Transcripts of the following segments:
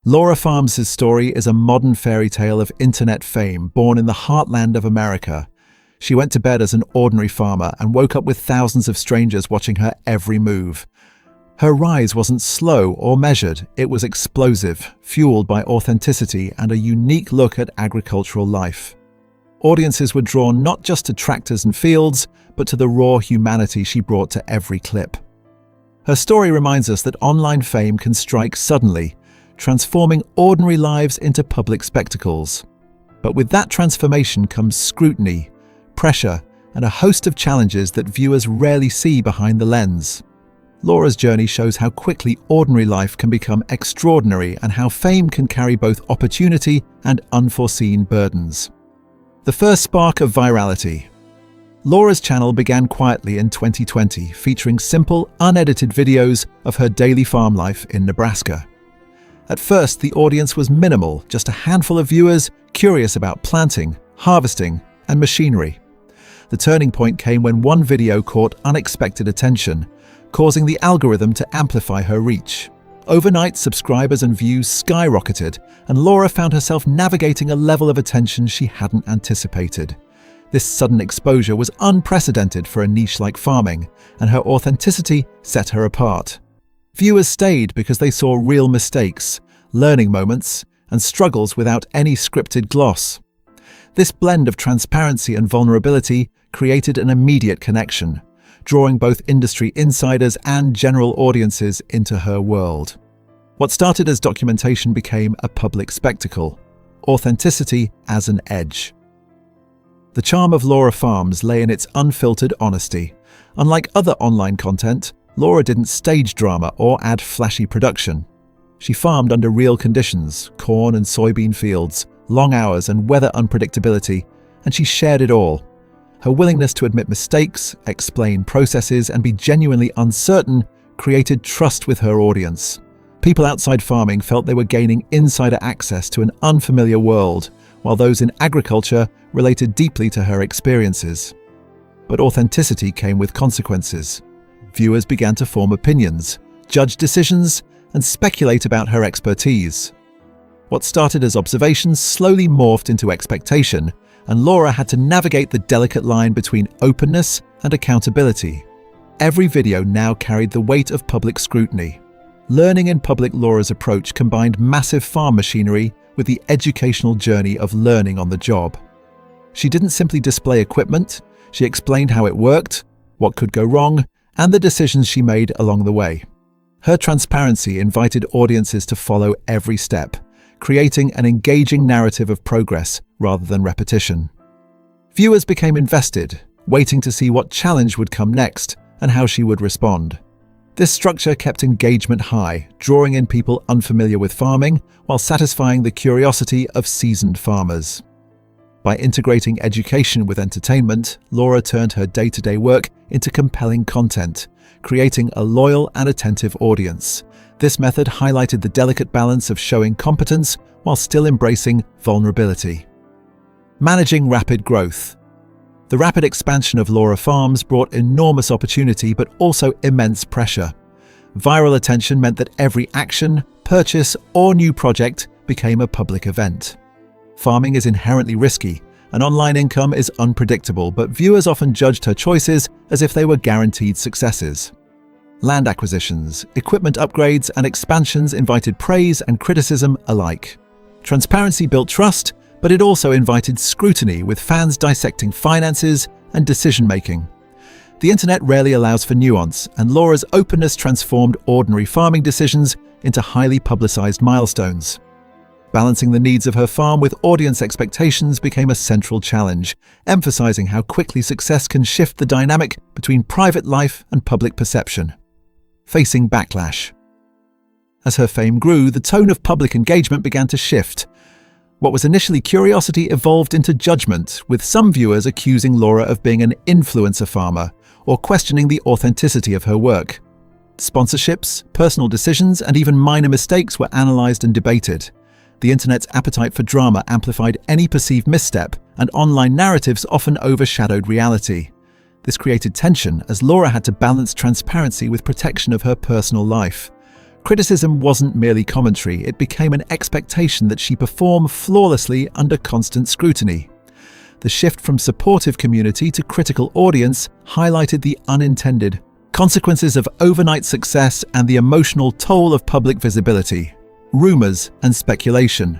Laura Farms' story is a modern fairy tale of internet fame born in the heartland of America. She went to bed as an ordinary farmer and woke up with thousands of strangers watching her every move. Her rise wasn't slow or measured, it was explosive, fueled by authenticity and a unique look at agricultural life. Audiences were drawn not just to tractors and fields, but to the raw humanity she brought to every clip. Her story reminds us that online fame can strike suddenly, transforming ordinary lives into public spectacles. But with that transformation comes scrutiny, pressure, and a host of challenges that viewers rarely see behind the lens. Laura's journey shows how quickly ordinary life can become extraordinary and how fame can carry both opportunity and unforeseen burdens. The first spark of virality. Laura's channel began quietly in 2020, featuring simple, unedited videos of her daily farm life in Nebraska. At first, the audience was minimal, just a handful of viewers curious about planting, harvesting, and machinery. The turning point came when one video caught unexpected attention, causing the algorithm to amplify her reach. Overnight, subscribers and views skyrocketed, and Laura found herself navigating a level of attention she hadn't anticipated. This sudden exposure was unprecedented for a niche like farming, and her authenticity set her apart. Viewers stayed because they saw real mistakes, learning moments, and struggles without any scripted gloss. This blend of transparency and vulnerability created an immediate connection, drawing both industry insiders and general audiences into her world. What started as documentation became a public spectacle, authenticity as an edge. The charm of Laura Farms lay in its unfiltered honesty. Unlike other online content, Laura didn't stage drama or add flashy production. She farmed under real conditions, corn and soybean fields, long hours and weather unpredictability, and she shared it all. Her willingness to admit mistakes, explain processes, and be genuinely uncertain created trust with her audience. People outside farming felt they were gaining insider access to an unfamiliar world, while those in agriculture related deeply to her experiences. But authenticity came with consequences. Viewers began to form opinions, judge decisions, and speculate about her expertise. What started as observations slowly morphed into expectation, and Laura had to navigate the delicate line between openness and accountability. Every video now carried the weight of public scrutiny. Learning in public, Laura's approach combined massive farm machinery with the educational journey of learning on the job. She didn't simply display equipment, she explained how it worked, what could go wrong, and the decisions she made along the way. Her transparency invited audiences to follow every step, creating an engaging narrative of progress rather than repetition. Viewers became invested, waiting to see what challenge would come next and how she would respond. This structure kept engagement high, drawing in people unfamiliar with farming while satisfying the curiosity of seasoned farmers. By integrating education with entertainment, Laura turned her day-to-day work into compelling content, creating a loyal and attentive audience. This method highlighted the delicate balance of showing competence while still embracing vulnerability. Managing rapid growth. The rapid expansion of Laura Farms brought enormous opportunity but also immense pressure. Viral attention meant that every action, purchase, or new project became a public event. Farming is inherently risky, and online income is unpredictable, but viewers often judged her choices as if they were guaranteed successes. Land acquisitions, equipment upgrades, and expansions invited praise and criticism alike. Transparency built trust, but it also invited scrutiny, with fans dissecting finances and decision-making. The internet rarely allows for nuance, and Laura's openness transformed ordinary farming decisions into highly publicized milestones. Balancing the needs of her farm with audience expectations became a central challenge, emphasizing how quickly success can shift the dynamic between private life and public perception. Facing backlash. As her fame grew, the tone of public engagement began to shift. What was initially curiosity evolved into judgment, with some viewers accusing Laura of being an influencer farmer or questioning the authenticity of her work. Sponsorships, personal decisions, and even minor mistakes were analyzed and debated. The internet's appetite for drama amplified any perceived misstep, and online narratives often overshadowed reality. This created tension as Laura had to balance transparency with protection of her personal life. Criticism wasn't merely commentary, it became an expectation that she perform flawlessly under constant scrutiny. The shift from supportive community to critical audience highlighted the unintended consequences of overnight success and the emotional toll of public visibility, rumors, and speculation.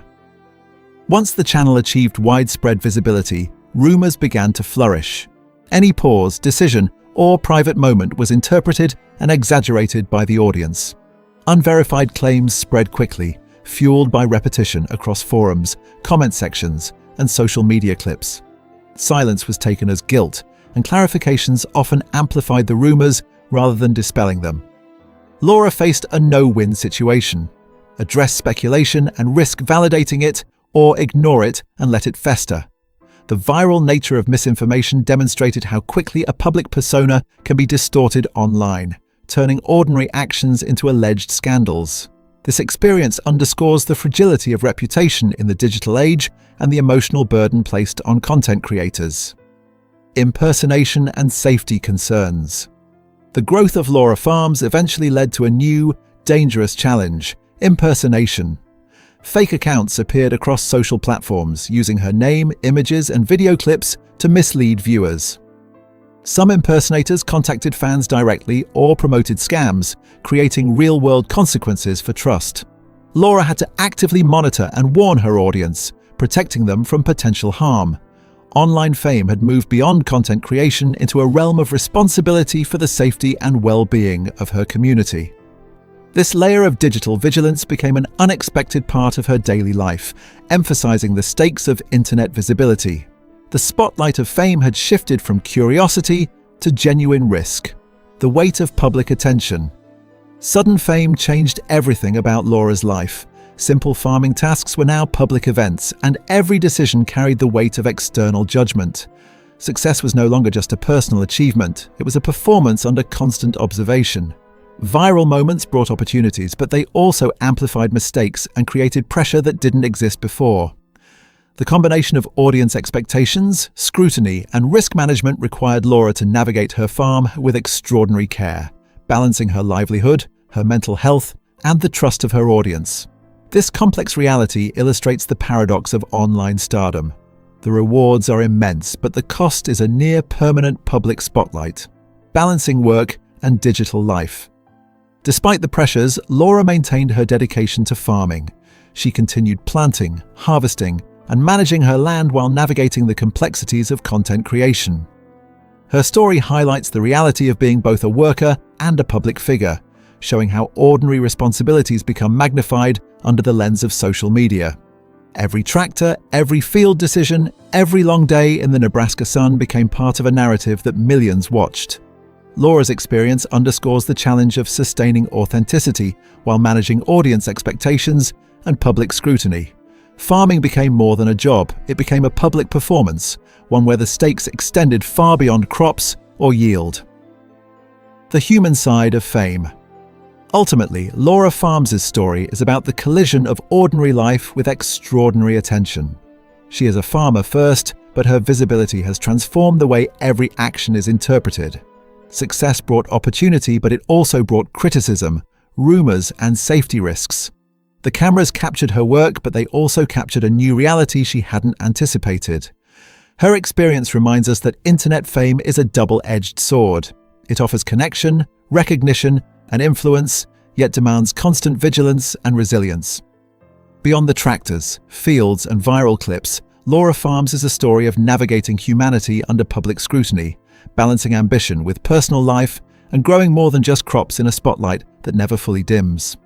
Once the channel achieved widespread visibility, rumors began to flourish. Any pause, decision, or private moment was interpreted and exaggerated by the audience. Unverified claims spread quickly, fueled by repetition across forums, comment sections, and social media clips. Silence was taken as guilt, and clarifications often amplified the rumors rather than dispelling them. Laura faced a no-win situation: address speculation and risk validating it, or ignore it and let it fester. The viral nature of misinformation demonstrated how quickly a public persona can be distorted online, turning ordinary actions into alleged scandals. This experience underscores the fragility of reputation in the digital age and the emotional burden placed on content creators. Impersonation and safety concerns. The growth of Laura Farms eventually led to a new, dangerous challenge: impersonation. Fake accounts appeared across social platforms, using her name, images, and video clips to mislead viewers. Some impersonators contacted fans directly or promoted scams, creating real-world consequences for trust. Laura had to actively monitor and warn her audience, protecting them from potential harm. Online fame had moved beyond content creation into a realm of responsibility for the safety and well-being of her community. This layer of digital vigilance became an unexpected part of her daily life, emphasizing the stakes of internet visibility. The spotlight of fame had shifted from curiosity to genuine risk, the weight of public attention. Sudden fame changed everything about Laura's life. Simple farming tasks were now public events, and every decision carried the weight of external judgment. Success was no longer just a personal achievement, it was a performance under constant observation. Viral moments brought opportunities, but they also amplified mistakes and created pressure that didn't exist before. The combination of audience expectations, scrutiny, and risk management required Laura to navigate her farm with extraordinary care, balancing her livelihood, her mental health, and the trust of her audience. This complex reality illustrates the paradox of online stardom. The rewards are immense, but the cost is a near-permanent public spotlight, balancing work and digital life. Despite the pressures, Laura maintained her dedication to farming. She continued planting, harvesting, and managing her land while navigating the complexities of content creation. Her story highlights the reality of being both a worker and a public figure, showing how ordinary responsibilities become magnified under the lens of social media. Every tractor, every field decision, every long day in the Nebraska sun became part of a narrative that millions watched. Laura's experience underscores the challenge of sustaining authenticity while managing audience expectations and public scrutiny. Farming became more than a job, it became a public performance, one where the stakes extended far beyond crops or yield. The human side of fame. Ultimately, Laura Farms' story is about the collision of ordinary life with extraordinary attention. She is a farmer first, but her visibility has transformed the way every action is interpreted. Success brought opportunity, but it also brought criticism, rumors, and safety risks. The cameras captured her work, but they also captured a new reality she hadn't anticipated. Her experience reminds us that internet fame is a double-edged sword. It offers connection, recognition, and influence, yet demands constant vigilance and resilience. Beyond the tractors, fields, and viral clips, Laura Farms is a story of navigating humanity under public scrutiny, balancing ambition with personal life, and growing more than just crops in a spotlight that never fully dims.